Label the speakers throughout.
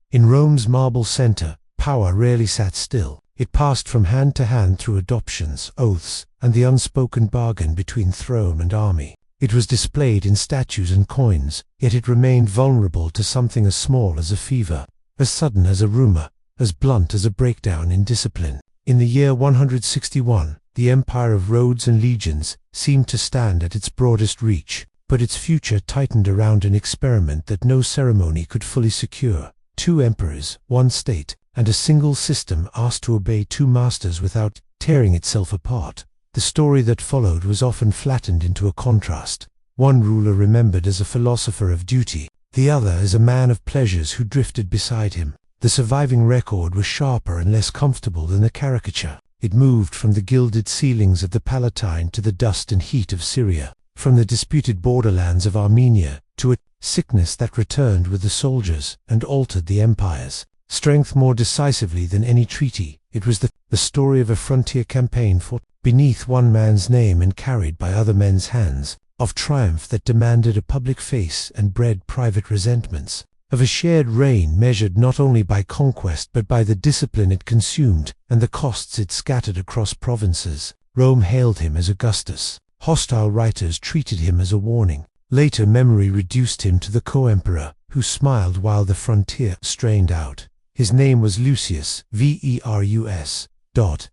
Speaker 1: In Rome's marble center, power rarely sat still. It passed from hand to hand through adoptions, oaths, and the unspoken bargain between throne and army. It was displayed in statues and coins, yet it remained vulnerable to something as small as a fever, as sudden as a rumor, as blunt as a breakdown in discipline. In the year 161, the empire of roads and legions seemed to stand at its broadest reach, but its future tightened around an experiment that no ceremony could fully secure. 2 emperors, 1 state, and a single system asked to obey 2 masters without tearing itself apart. The story that followed was often flattened into a contrast. One ruler remembered as a philosopher of duty, the other as a man of pleasures who drifted beside him. The surviving record was sharper and less comfortable than the caricature. It moved from the gilded ceilings of the Palatine to the dust and heat of Syria, from the disputed borderlands of Armenia to a sickness that returned with the soldiers and altered the empire's strength more decisively than any treaty. It was the story of a frontier campaign fought beneath one man's name and carried by other men's hands, of triumph that demanded a public face and bred private resentments, of a shared reign measured not only by conquest but by the discipline it consumed and the costs it scattered across provinces. Rome hailed him as Augustus. Hostile writers treated him as a warning. Later memory reduced him to the co-emperor, who smiled while the frontier strained out. His name was Lucius Verus.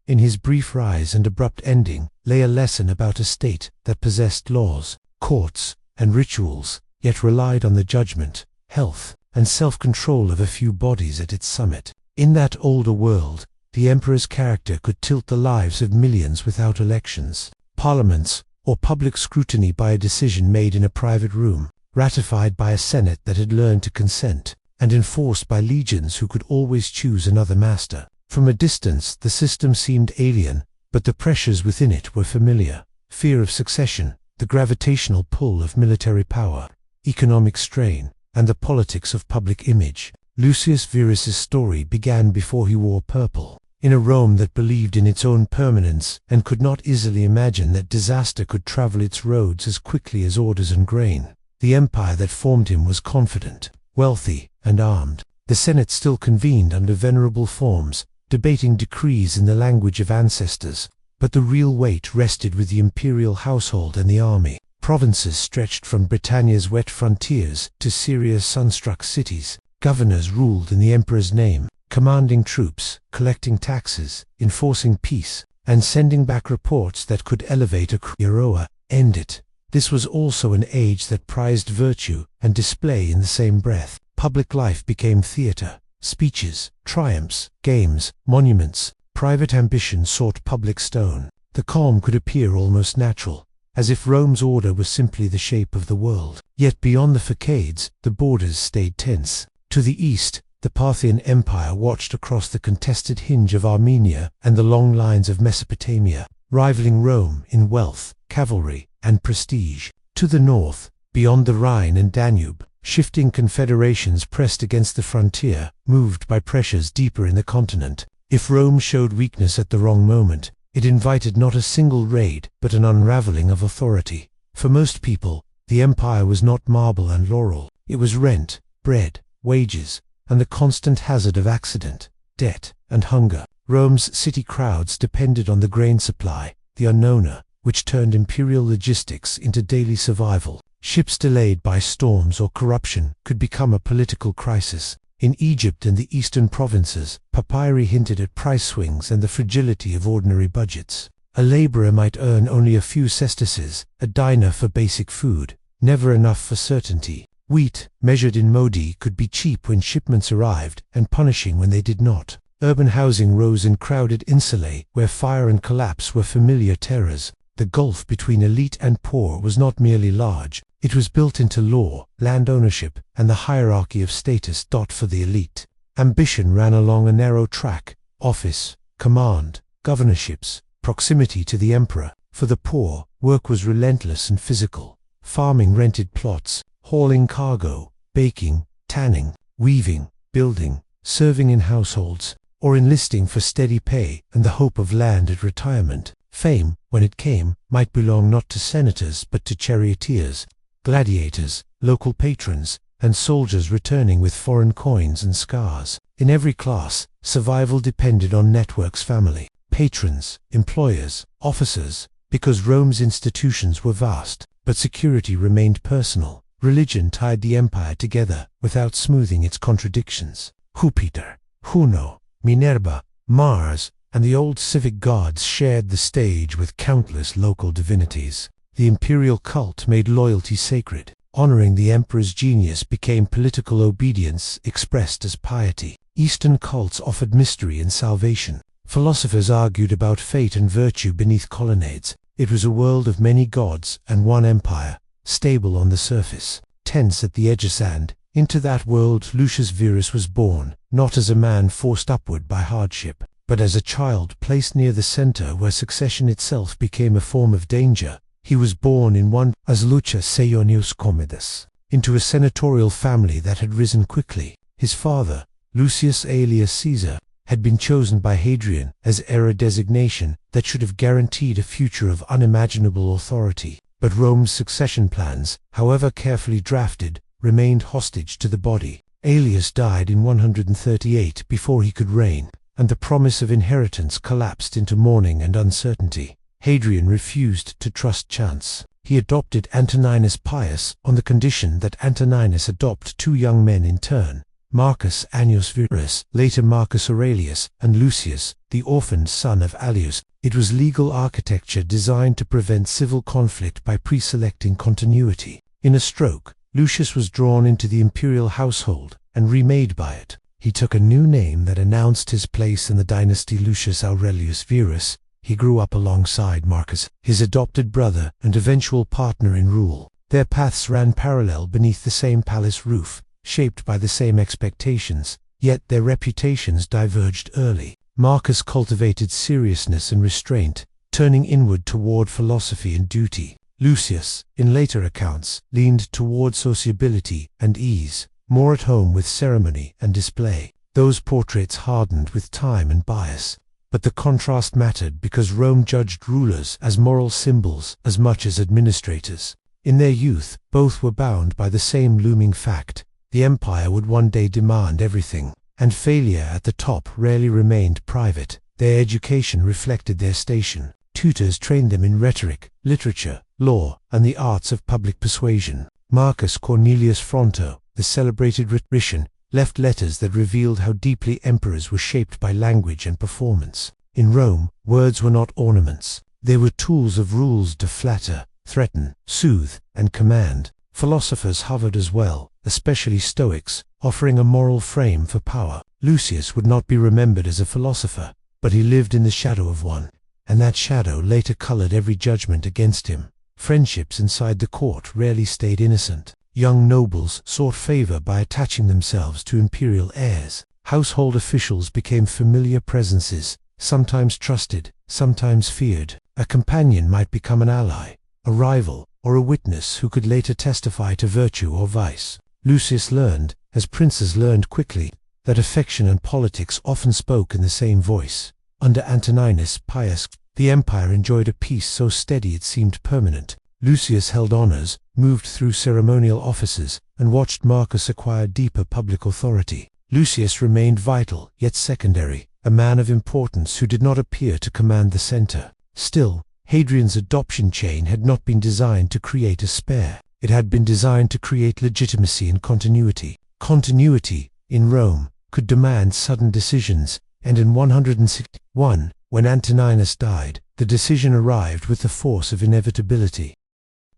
Speaker 1: In his brief rise and abrupt ending lay a lesson about a state that possessed laws, courts, and rituals, yet relied on the judgment, health, and self-control of a few bodies at its summit. In that older world, the emperor's character could tilt the lives of millions without elections, parliaments, or public scrutiny by a decision made in a private room, ratified by a senate that had learned to consent, and enforced by legions who could always choose another master. From a distance the system seemed alien, but the pressures within it were familiar. Fear of succession, the gravitational pull of military power, economic strain, and the politics of public image. Lucius Verus's story began before he wore purple. In a Rome that believed in its own permanence and could not easily imagine that disaster could travel its roads as quickly as orders and grain, the empire that formed him was confident, wealthy, and armed. The Senate still convened under venerable forms, debating decrees in the language of ancestors, but the real weight rested with the imperial household and the army. Provinces stretched from Britannia's wet frontiers to Syria's sun-struck cities. Governors ruled in the emperor's name, commanding troops, collecting taxes, enforcing peace, and sending back reports that could elevate a hero, end it. This was also an age that prized virtue and display in the same breath. Public life became theater. Speeches, triumphs, games, monuments, private ambition sought public stone. The calm could appear almost natural, as if Rome's order was simply the shape of the world. Yet beyond the facades, the borders stayed tense. To the east, the Parthian Empire watched across the contested hinge of Armenia and the long lines of Mesopotamia, rivaling Rome in wealth, cavalry, and prestige. To the north, beyond the Rhine and Danube, shifting confederations pressed against the frontier, moved by pressures deeper in the continent. If Rome showed weakness at the wrong moment, it invited not a single raid, but an unraveling of authority. For most people, the empire was not marble and laurel. It was rent, bread, wages, and the constant hazard of accident, debt, and hunger. Rome's city crowds depended on the grain supply, the unknown, which turned imperial logistics into daily survival. Ships delayed by storms or corruption could become a political crisis. In Egypt and the eastern provinces, papyri hinted at price swings and the fragility of ordinary budgets. A laborer might earn only a few sesterces, a dinar for basic food, never enough for certainty. Wheat, measured in modi, could be cheap when shipments arrived and punishing when they did not. Urban housing rose in crowded insulae where fire and collapse were familiar terrors. The gulf between elite and poor was not merely large, it was built into law, land ownership, and the hierarchy of status. For the elite, ambition ran along a narrow track: office, command, governorships, proximity to the emperor. For the poor, work was relentless and physical. Farming rented plots, hauling cargo, baking, tanning, weaving, building, serving in households, or enlisting for steady pay and the hope of land at retirement. Fame, when it came, might belong not to senators but to charioteers, gladiators, local patrons, and soldiers returning with foreign coins and scars. In every class, survival depended on networks: family, patrons, employers, officers, because Rome's institutions were vast, but security remained personal. Religion tied the empire together without smoothing its contradictions. Jupiter, Juno, Minerva, Mars, and the old civic gods shared the stage with countless local divinities. The imperial cult made loyalty sacred. Honoring the emperor's genius became political obedience expressed as piety. Eastern cults offered mystery and salvation. Philosophers argued about fate and virtue beneath colonnades. It was a world of many gods and one empire, stable on the surface, tense at the edges, and into that world Lucius Verus was born, not as a man forced upward by hardship, but as a child placed near the center where succession itself became a form of danger. He was born in one as Lucius Verus into a senatorial family that had risen quickly. His father, Lucius Aelius Caesar, had been chosen by Hadrian as heir designation that should have guaranteed a future of unimaginable authority. But Rome's succession plans, however carefully drafted, remained hostage to the body. Aelius died in 138 before he could reign, and the promise of inheritance collapsed into mourning and uncertainty. Hadrian refused to trust chance. He adopted Antoninus Pius on the condition that Antoninus adopt two young men in turn, Marcus Annius Verus, later Marcus Aurelius, and Lucius, the orphaned son of Aelius. It was legal architecture designed to prevent civil conflict by pre-selecting continuity. In a stroke, Lucius was drawn into the imperial household and remade by it. He took a new name that announced his place in the dynasty: Lucius Aurelius Verus. He grew up alongside Marcus, his adopted brother and eventual partner in rule. Their paths ran parallel beneath the same palace roof, shaped by the same expectations, yet their reputations diverged early. Marcus cultivated seriousness and restraint, turning inward toward philosophy and duty. Lucius, in later accounts, leaned toward sociability and ease, more at home with ceremony and display. Those portraits hardened with time and bias, but the contrast mattered because Rome judged rulers as moral symbols as much as administrators. In their youth, both were bound by the same looming fact: the empire would one day demand everything, and failure at the top rarely remained private. Their education reflected their station. Tutors trained them in rhetoric, literature, law, and the arts of public persuasion. Marcus Cornelius Fronto, the celebrated rhetorician, left letters that revealed how deeply emperors were shaped by language and performance. In Rome, words were not ornaments. They were tools of rules to flatter, threaten, soothe, and command. Philosophers hovered as well, especially Stoics, offering a moral frame for power. Lucius would not be remembered as a philosopher, but he lived in the shadow of one, and that shadow later colored every judgment against him. Friendships inside the court rarely stayed innocent. Young nobles sought favor by attaching themselves to imperial heirs. Household officials became familiar presences, sometimes trusted, sometimes feared. A companion might become an ally, a rival, or a witness who could later testify to virtue or vice. Lucius learned, as princes learned quickly, that affection and politics often spoke in the same voice. Under Antoninus Pius, the empire enjoyed a peace so steady it seemed permanent. Lucius held honors, moved through ceremonial offices, and watched Marcus acquire deeper public authority. Lucius remained vital, yet secondary, a man of importance who did not appear to command the center. Still, Hadrian's adoption chain had not been designed to create a spare. It had been designed to create legitimacy and continuity. Continuity, in Rome, could demand sudden decisions, and in 161, when Antoninus died, the decision arrived with the force of inevitability.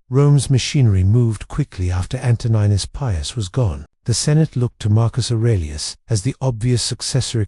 Speaker 1: Rome's machinery moved quickly after Antoninus Pius was gone. The Senate looked to Marcus Aurelius as the obvious successor,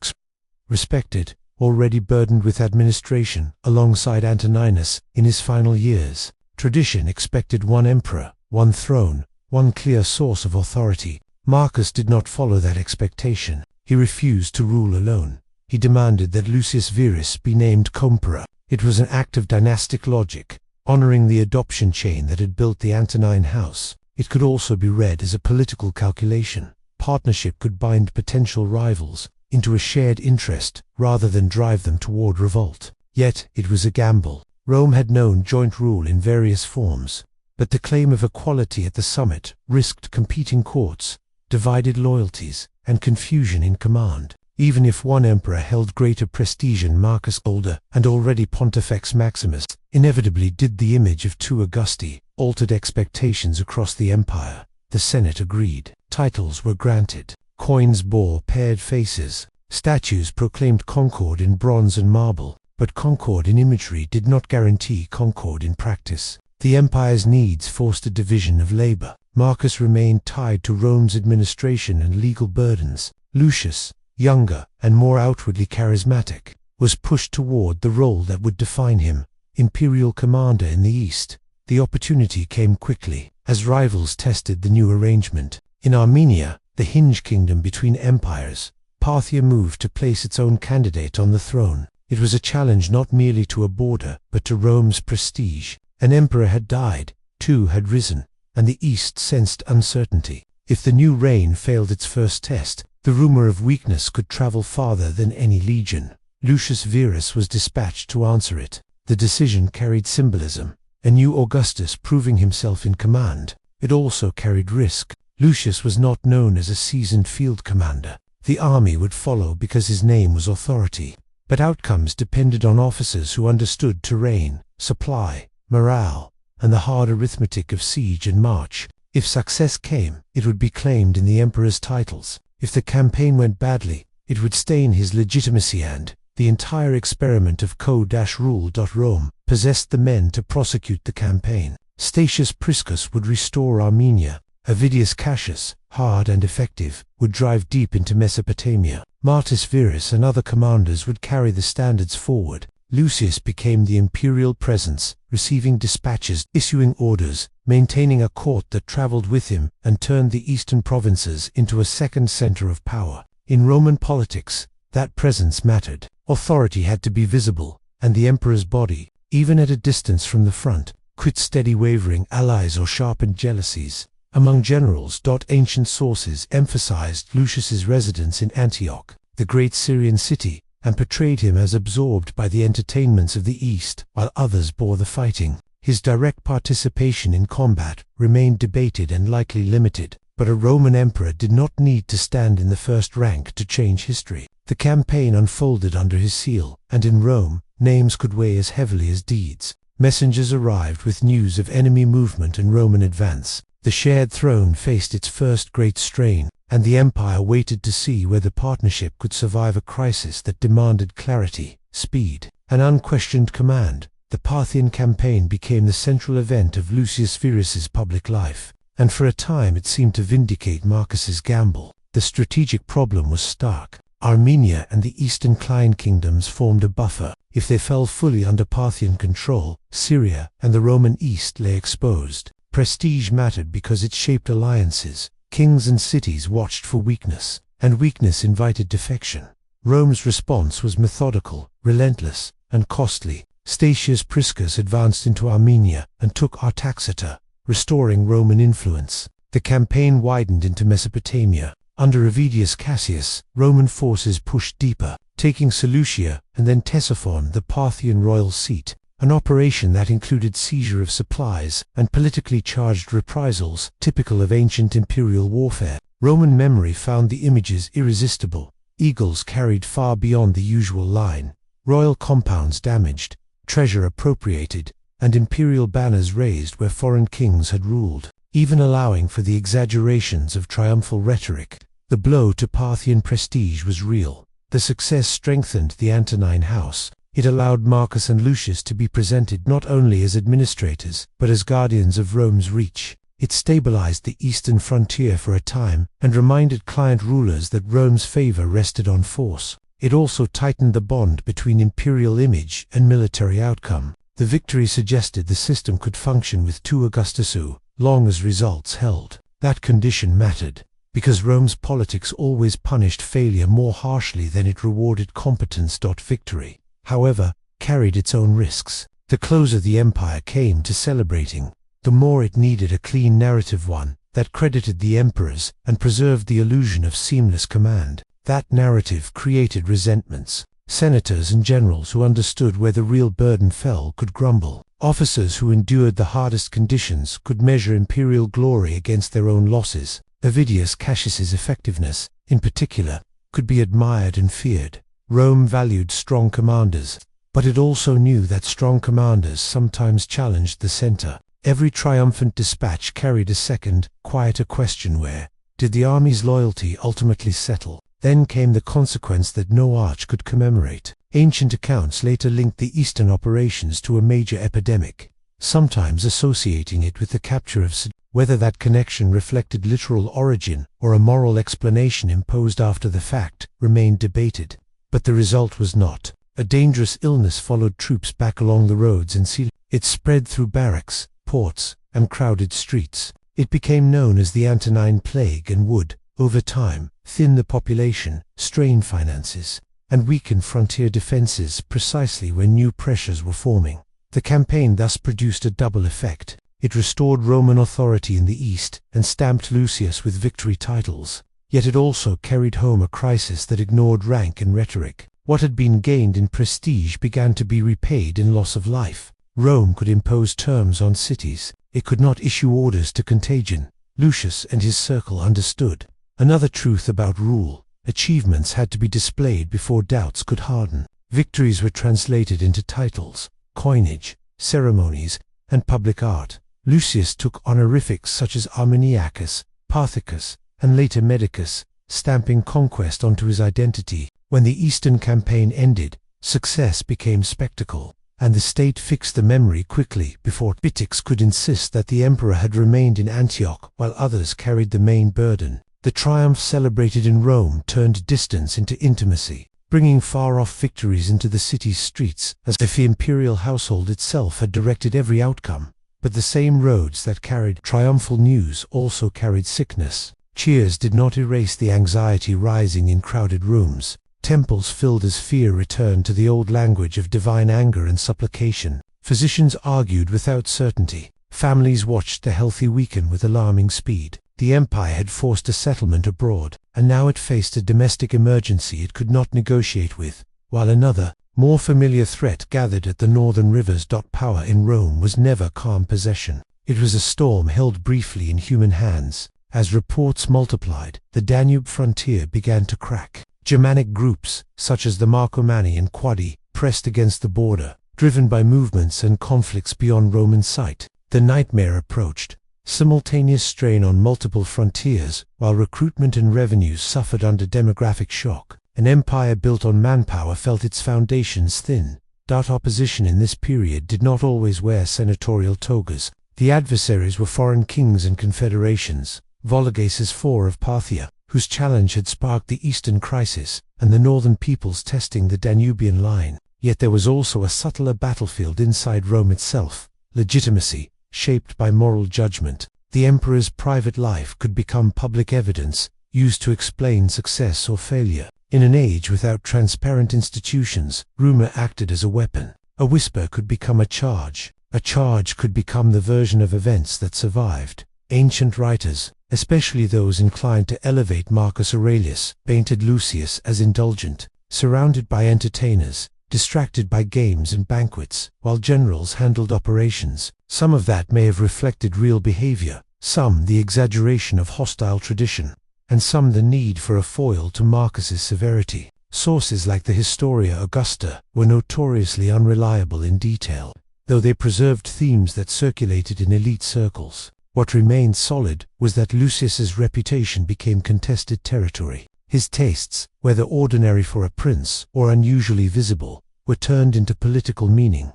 Speaker 1: respected, already burdened with administration, alongside Antoninus in his final years. Tradition expected one emperor, one throne, one clear source of authority. Marcus did not follow that expectation. He refused to rule alone. He demanded that Lucius Verus be named Comperor. It was an act of dynastic logic, honoring the adoption chain that had built the Antonine house. It could also be read as a political calculation. Partnership could bind potential rivals into a shared interest rather than drive them toward revolt. Yet, it was a gamble. Rome had known joint rule in various forms, But the claim of equality at the summit risked competing courts, divided loyalties, and confusion in command. Even if one emperor held greater prestige than Marcus older and already Pontifex Maximus, inevitably did the image of two Augusti altered expectations across the empire. The Senate agreed. Titles were granted. Coins bore paired faces. Statues proclaimed concord in bronze and marble, but concord in imagery did not guarantee concord in practice. The empire's needs forced a division of labor. Marcus remained tied to Rome's administration and legal burdens. Lucius, younger and more outwardly charismatic, was pushed toward the role that would define him, imperial commander in the East. The opportunity came quickly, as rivals tested the new arrangement. In Armenia, the hinge kingdom between empires, Parthia moved to place its own candidate on the throne. It was a challenge not merely to a border, but to Rome's prestige. An emperor had died, two had risen, and the East sensed uncertainty. If the new reign failed its first test, the rumor of weakness could travel farther than any legion. Lucius Verus was dispatched to answer it. The decision carried symbolism, a new Augustus proving himself in command. It also carried risk. Lucius was not known as a seasoned field commander. The army would follow because his name was authority. But outcomes depended on officers who understood terrain, supply, morale, and the hard arithmetic of siege and march. If success came, it would be claimed in the emperor's titles. If the campaign went badly, it would stain his legitimacy, and the entire experiment of co-rule. Rome possessed the men to prosecute the campaign. Statius Priscus would restore Armenia. Avidius Cassius, hard and effective, would drive deep into Mesopotamia. Marcus Verus and other commanders would carry the standards forward. Lucius became the imperial presence, receiving dispatches, issuing orders, maintaining a court that traveled with him, and turned the eastern provinces into a second center of power. In Roman politics, that presence mattered. Authority had to be visible, and the emperor's body, even at a distance from the front, could steady wavering allies or sharpened jealousies. Among generals, ancient sources emphasized Lucius's residence in Antioch, the great Syrian city, and portrayed him as absorbed by the entertainments of the East, while others bore the fighting. His direct participation in combat remained debated and likely limited, but a Roman emperor did not need to stand in the first rank to change history. The campaign unfolded under his seal, and in Rome, names could weigh as heavily as deeds. Messengers arrived with news of enemy movement and Roman advance. The shared throne faced its first great strain, and the empire waited to see whether partnership could survive a crisis that demanded clarity, speed, and unquestioned command. The Parthian campaign became the central event of Lucius Verus's public life, and for a time it seemed to vindicate Marcus's gamble. The strategic problem was stark. Armenia and the eastern Cline kingdoms formed a buffer. If they fell fully under Parthian control, Syria and the Roman East lay exposed. Prestige mattered because it shaped alliances. Kings and cities watched for weakness, and weakness invited defection. Rome's response was methodical, relentless, and costly. Statius Priscus advanced into Armenia and took Artaxata, restoring Roman influence. The campaign widened into Mesopotamia. Under Avidius Cassius, Roman forces pushed deeper, taking Seleucia and then Ctesiphon, the Parthian royal seat, an operation that included seizure of supplies and politically charged reprisals typical of ancient imperial warfare. Roman memory found the images irresistible. Eagles carried far beyond the usual line, royal compounds damaged, treasure appropriated, and imperial banners raised where foreign kings had ruled, even allowing for the exaggerations of triumphal rhetoric. The blow to Parthian prestige was real. The success strengthened the Antonine house. It allowed Marcus and Lucius to be presented not only as administrators, but as guardians of Rome's reach. It stabilized the eastern frontier for a time, and reminded client rulers that Rome's favor rested on force. It also tightened the bond between imperial image and military outcome. The victory suggested the system could function with two Augustusu, long as results held. That condition mattered, because Rome's politics always punished failure more harshly than it rewarded competence. Victory, however, carried its own risks. The closer the empire came to celebrating, the more it needed a clean narrative, one that credited the emperors and preserved the illusion of seamless command. That narrative created resentments. Senators and generals who understood where the real burden fell could grumble. Officers who endured the hardest conditions could measure imperial glory against their own losses. Avidius Cassius's effectiveness, in particular, could be admired and feared. Rome valued strong commanders, but it also knew that strong commanders sometimes challenged the center. Every triumphant dispatch carried a second, quieter question: where did the army's loyalty ultimately settle? Then came the consequence that no arch could commemorate. Ancient accounts later linked the eastern operations to a major epidemic, sometimes associating it with the capture of Sidon. Whether that connection reflected literal origin or a moral explanation imposed after the fact remained debated, but the result was not. A dangerous illness followed troops back along the roads in Sicily. It spread through barracks, ports, and crowded streets. It became known as the Antonine Plague and would, over time, thin the population, strain finances, and weaken frontier defenses precisely when new pressures were forming. The campaign thus produced a double effect. It restored Roman authority in the east and stamped Lucius with victory titles. Yet it also carried home a crisis that ignored rank and rhetoric. What had been gained in prestige began to be repaid in loss of life. Rome could impose terms on cities. It could not issue orders to contagion. Lucius and his circle understood another truth about rule: achievements had to be displayed before doubts could harden. Victories were translated into titles, coinage, ceremonies, and public art. Lucius took honorifics such as Armeniacus, Parthicus, and later Medicus, stamping conquest onto his identity. When the Eastern campaign ended, success became spectacle, and the state fixed the memory quickly before critics could insist that the emperor had remained in Antioch while others carried the main burden. The triumph celebrated in Rome turned distance into intimacy, bringing far-off victories into the city's streets, as if the imperial household itself had directed every outcome. But the same roads that carried triumphal news also carried sickness. Cheers did not erase the anxiety rising in crowded rooms. Temples filled as fear returned to the old language of divine anger and supplication. Physicians argued without certainty. Families watched the healthy weaken with alarming speed. The empire had forced a settlement abroad, and now it faced a domestic emergency it could not negotiate with, while another, more familiar threat gathered at the northern rivers. Power in Rome was never calm possession. It was a storm held briefly in human hands. As reports multiplied, the Danube frontier began to crack. Germanic groups, such as the Marcomanni and Quadi, pressed against the border, driven by movements and conflicts beyond Roman sight. The nightmare approached. Simultaneous strain on multiple frontiers, while recruitment and revenues suffered under demographic shock. An empire built on manpower felt its foundations thin. Opposition in this period did not always wear senatorial togas. The adversaries were foreign kings and confederations. Vologases IV of Parthia, whose challenge had sparked the Eastern crisis, and the northern peoples testing the Danubian line. Yet there was also a subtler battlefield inside Rome itself: legitimacy, shaped by moral judgment. The emperor's private life could become public evidence, used to explain success or failure. In an age without transparent institutions, rumor acted as a weapon. A whisper could become a charge. A charge could become the version of events that survived. Ancient writers, especially those inclined to elevate Marcus Aurelius, painted Lucius as indulgent, surrounded by entertainers, distracted by games and banquets, while generals handled operations. Some of that may have reflected real behavior, some the exaggeration of hostile tradition, and some the need for a foil to Marcus's severity. Sources like the Historia Augusta were notoriously unreliable in detail, though they preserved themes that circulated in elite circles. What remained solid was that Lucius's reputation became contested territory. His tastes, whether ordinary for a prince or unusually visible, were turned into political meaning.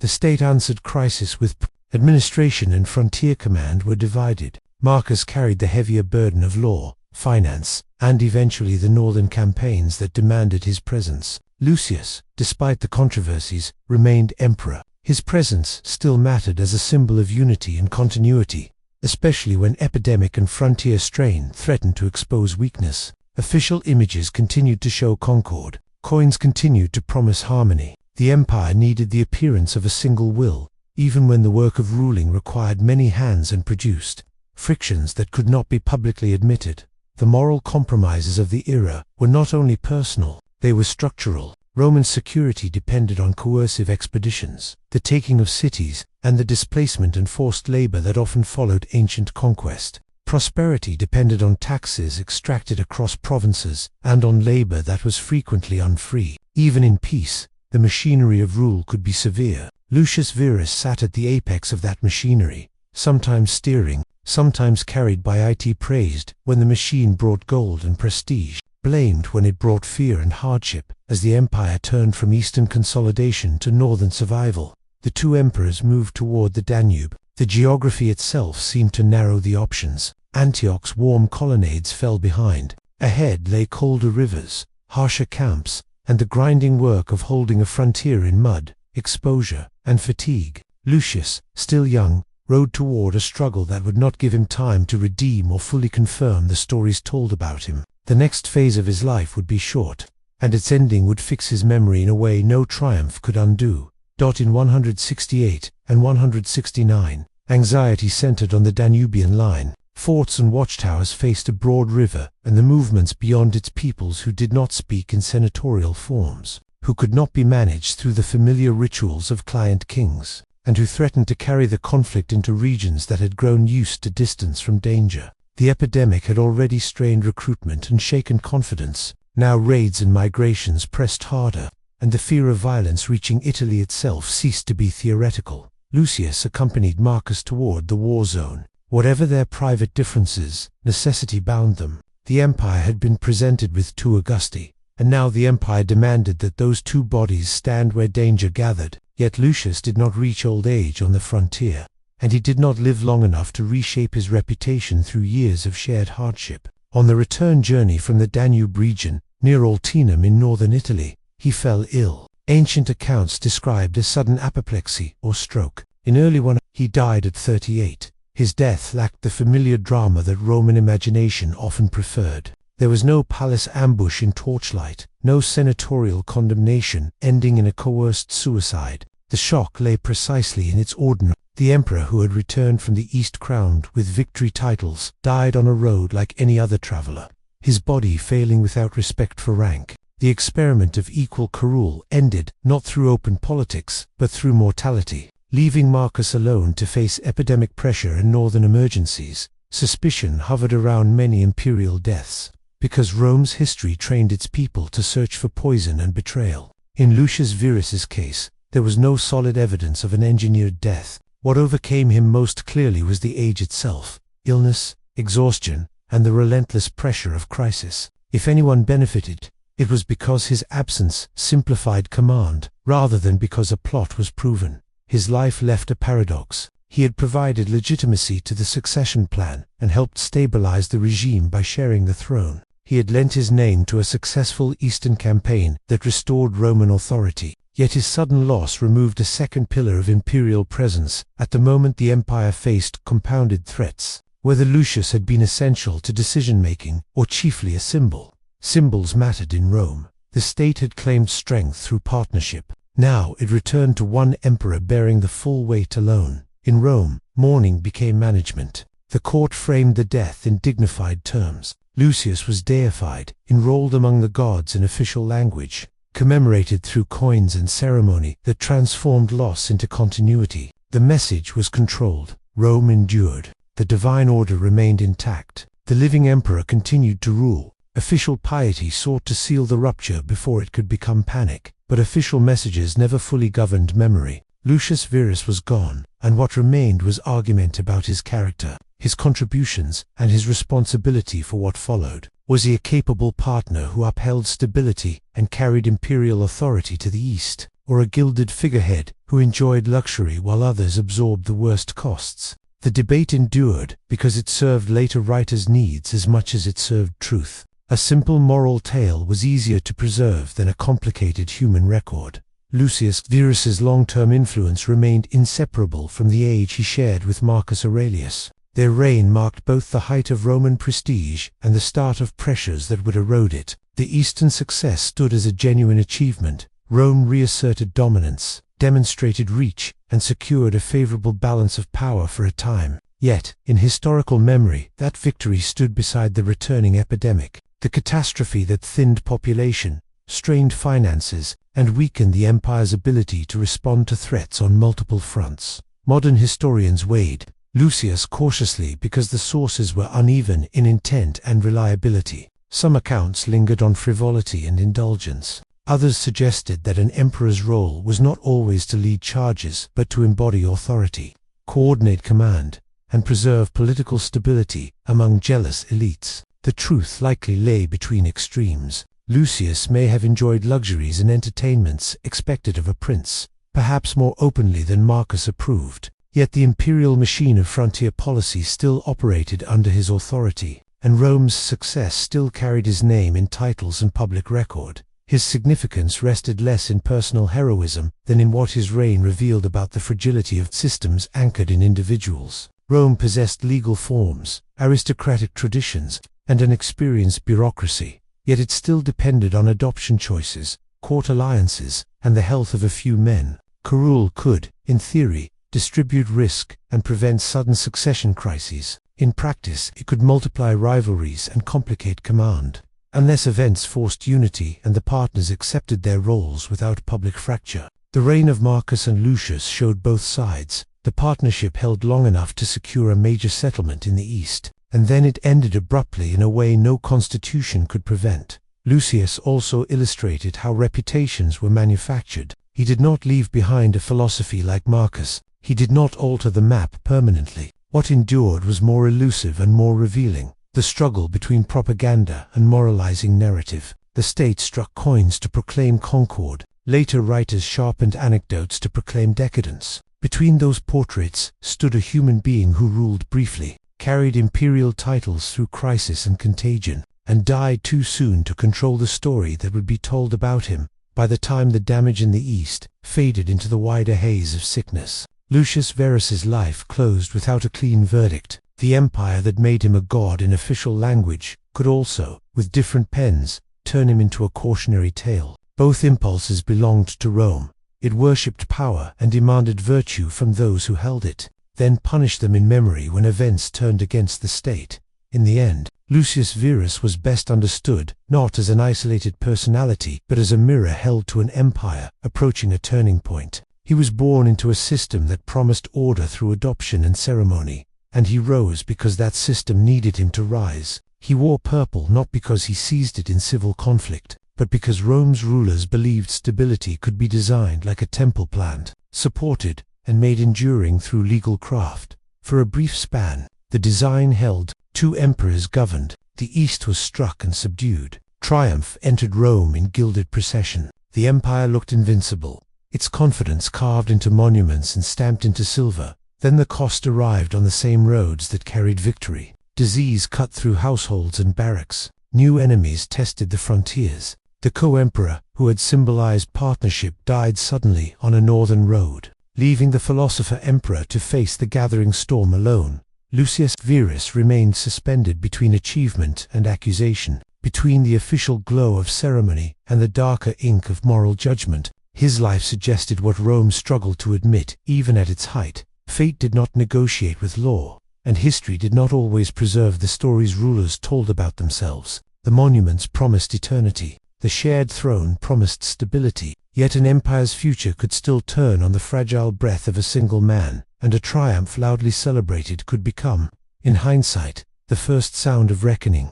Speaker 1: The state answered crisis with administration, and frontier command were divided. Marcus carried the heavier burden of law, finance, and eventually the northern campaigns that demanded his presence. Lucius, despite the controversies, remained emperor. His presence still mattered as a symbol of unity and continuity, especially when epidemic and frontier strain threatened to expose weakness. Official images continued to show concord. Coins continued to promise harmony. The empire needed the appearance of a single will, even when the work of ruling required many hands and produced frictions that could not be publicly admitted. The moral compromises of the era were not only personal, they were structural. Roman security depended on coercive expeditions, the taking of cities, and the displacement and forced labor that often followed ancient conquest. Prosperity depended on taxes extracted across provinces and on labor that was frequently unfree. Even in peace, the machinery of rule could be severe. Lucius Verus sat at the apex of that machinery, sometimes steering, sometimes carried by it, praised when the machine brought gold and prestige, blamed when it brought fear and hardship. As the empire turned from eastern consolidation to northern survival, the two emperors moved toward the Danube. The geography itself seemed to narrow the options. Antioch's warm colonnades fell behind. Ahead lay colder rivers, harsher camps, and the grinding work of holding a frontier in mud, exposure, and fatigue. Lucius, still young, rode toward a struggle that would not give him time to redeem or fully confirm the stories told about him. The next phase of his life would be short, and its ending would fix his memory in a way no triumph could undo. In 168 and 169, anxiety centered on the Danubian line. Forts and watchtowers faced a broad river and the movements beyond its peoples who did not speak in senatorial forms, who could not be managed through the familiar rituals of client kings, and who threatened to carry the conflict into regions that had grown used to distance from danger. The epidemic had already strained recruitment and shaken confidence. Now raids and migrations pressed harder, and the fear of violence reaching Italy itself ceased to be theoretical. Lucius accompanied Marcus toward the war zone. Whatever their private differences, necessity bound them. The empire had been presented with two Augusti, and now the empire demanded that those two bodies stand where danger gathered. Yet Lucius did not reach old age on the frontier, and he did not live long enough to reshape his reputation through years of shared hardship. On the return journey from the Danube region, near Altinum in northern Italy, he fell ill. Ancient accounts described a sudden apoplexy or stroke. In early he died at 38. His death lacked the familiar drama that Roman imagination often preferred. There was no palace ambush in torchlight, no senatorial condemnation ending in a coerced suicide. The shock lay precisely in its ordinary. The emperor, who had returned from the East crowned with victory titles, died on a road like any other traveler, his body failing without respect for rank. The experiment of equal rule ended, not through open politics, but through mortality. Leaving Marcus alone to face epidemic pressure and northern emergencies, suspicion hovered around many imperial deaths, because Rome's history trained its people to search for poison and betrayal. In Lucius Verus's case, there was no solid evidence of an engineered death. What overcame him most clearly was the age itself, illness, exhaustion, and the relentless pressure of crisis. If anyone benefited, it was because his absence simplified command, rather than because a plot was proven. His life left a paradox. He had provided legitimacy to the succession plan and helped stabilize the regime by sharing the throne. He had lent his name to a successful Eastern campaign that restored Roman authority. Yet his sudden loss removed a second pillar of imperial presence at the moment the empire faced compounded threats. Whether Lucius had been essential to decision-making or chiefly a symbol, symbols mattered in Rome. The state had claimed strength through partnership. Now it returned to one emperor bearing the full weight alone. In Rome, mourning became management. The court framed the death in dignified terms. Lucius was deified, enrolled among the gods in official language, commemorated through coins and ceremony that transformed loss into continuity. The message was controlled. Rome endured. The divine order remained intact. The living emperor continued to rule. Official piety sought to seal the rupture before it could become panic, but official messages never fully governed memory. Lucius Verus was gone, and what remained was argument about his character, his contributions, and his responsibility for what followed. Was he a capable partner who upheld stability and carried imperial authority to the east, or a gilded figurehead who enjoyed luxury while others absorbed the worst costs? The debate endured because it served later writers' needs as much as it served truth. A simple moral tale was easier to preserve than a complicated human record. Lucius Verus's long-term influence remained inseparable from the age he shared with Marcus Aurelius. Their reign marked both the height of Roman prestige and the start of pressures that would erode it. The Eastern success stood as a genuine achievement. Rome reasserted dominance, demonstrated reach, and secured a favorable balance of power for a time. Yet, in historical memory, that victory stood beside the returning epidemic. The catastrophe that thinned population, strained finances, and weakened the empire's ability to respond to threats on multiple fronts. Modern historians weighed Lucius cautiously because the sources were uneven in intent and reliability. Some accounts lingered on frivolity and indulgence. Others suggested that an emperor's role was not always to lead charges, but to embody authority, coordinate command, and preserve political stability among jealous elites. The truth likely lay between extremes. Lucius may have enjoyed luxuries and entertainments expected of a prince, perhaps more openly than Marcus approved. Yet the imperial machine of frontier policy still operated under his authority, and Rome's success still carried his name in titles and public record. His significance rested less in personal heroism than in what his reign revealed about the fragility of systems anchored in individuals. Rome possessed legal forms, aristocratic traditions, and an experienced bureaucracy, yet it still depended on adoption choices, court alliances, and the health of a few men. Rule could, in theory, distribute risk and prevent sudden succession crises. In practice, it could multiply rivalries and complicate command, unless events forced unity and the partners accepted their roles without public fracture. The reign of Marcus and Lucius showed both sides. The partnership held long enough to secure a major settlement in the east, and then it ended abruptly in a way no constitution could prevent. Lucius also illustrated how reputations were manufactured. He did not leave behind a philosophy like Marcus. He did not alter the map permanently. What endured was more elusive and more revealing. The struggle between propaganda and moralizing narrative. The state struck coins to proclaim concord. Later writers sharpened anecdotes to proclaim decadence. Between those portraits stood a human being who ruled briefly, carried imperial titles through crisis and contagion, and died too soon to control the story that would be told about him by the time the damage in the east faded into the wider haze of sickness. Lucius Verus's life closed without a clean verdict. The empire that made him a god in official language could also, with different pens, turn him into a cautionary tale. Both impulses belonged to Rome. It worshipped power and demanded virtue from those who held it, then punished them in memory when events turned against the state. In the end, Lucius Verus was best understood not as an isolated personality, but as a mirror held to an empire approaching a turning point. He was born into a system that promised order through adoption and ceremony, and he rose because that system needed him to rise. He wore purple not because he seized it in civil conflict, but because Rome's rulers believed stability could be designed like a temple planned, supported, and made enduring through legal craft. For a brief span, the design held. 2 emperors governed. The east was struck and subdued. Triumph entered Rome in gilded procession. The empire looked invincible, its confidence carved into monuments and stamped into silver. Then the cost arrived on the same roads that carried victory. Disease cut through households and barracks. New enemies tested the frontiers. The co-emperor, who had symbolized partnership, died suddenly on a northern road, leaving the philosopher-emperor to face the gathering storm alone. Lucius Verus remained suspended between achievement and accusation, between the official glow of ceremony and the darker ink of moral judgment. His life suggested what Rome struggled to admit, even at its height. Fate did not negotiate with law, and history did not always preserve the stories rulers told about themselves. The monuments promised eternity. The shared throne promised stability. Yet an empire's future could still turn on the fragile breath of a single man, and a triumph loudly celebrated could become, in hindsight, the first sound of reckoning.